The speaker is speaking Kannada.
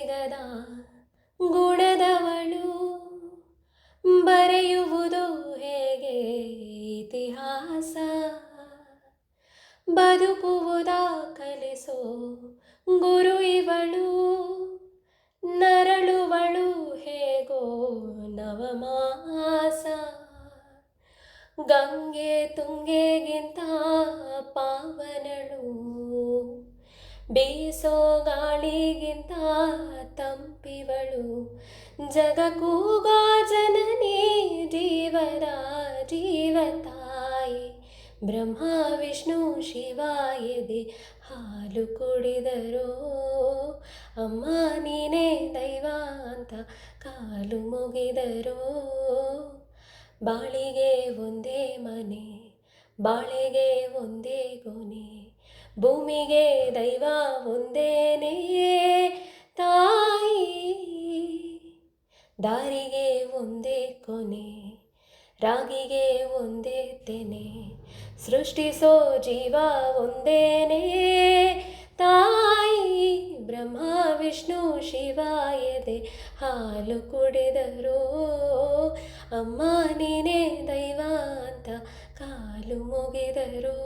ಸಿಗದ ಗುಣದವಳು ಬರೆಯುವುದು ಹೇಗೆ ಇತಿಹಾಸ ಬದುಕುವುದ ಕಲಿಸೋ ಗುರು ಇವಳು ನರಳುವಳು ಹೇಗೋ ನವಮಾಸ ಗಂಗೆ ತುಂಗೆಗಿಂತ ಪಾವನಳು ಬೀಸೋ ಗಾಳಿಗಿಂತ ತಂಪಿವಳು ಜಗಕ್ಕೂಗೋ ಜನನಿ ಜೀವದ ಜೀವತಾಯಿ ಬ್ರಹ್ಮ ವಿಷ್ಣು ಶಿವ ಎದೆ ಹಾಲು ಕುಡಿದರೋ ಅಮ್ಮ ನೀನೇ ದೈವ ಅಂತ ಕಾಲು ಮುಗಿದರೋ ಬಾಳಿಗೆ ಒಂದೇ ಮನೆ ಬಾಳೆಗೆ ಒಂದೇ ಗೊನೆ ಭೂಮಿಗೆ ದೈವ ಒಂದೇನೇ ತಾಯಿ ದಾರಿಗೆ ಒಂದೇ ಕೊನೆ ರಾಗಿಗೆ ಒಂದೇ ತೆನೆ ಸೃಷ್ಟಿಸೋ ಜೀವ ಒಂದೇನೇ ತಾಯಿ ಬ್ರಹ್ಮ ವಿಷ್ಣು ಶಿವ ಎದೆ ಹಾಲು ಕುಡಿದರೋ ಅಮ್ಮ ನೀನೇ ದೈವ ಅಂತ ಕಾಲು ಮುಗಿದರೋ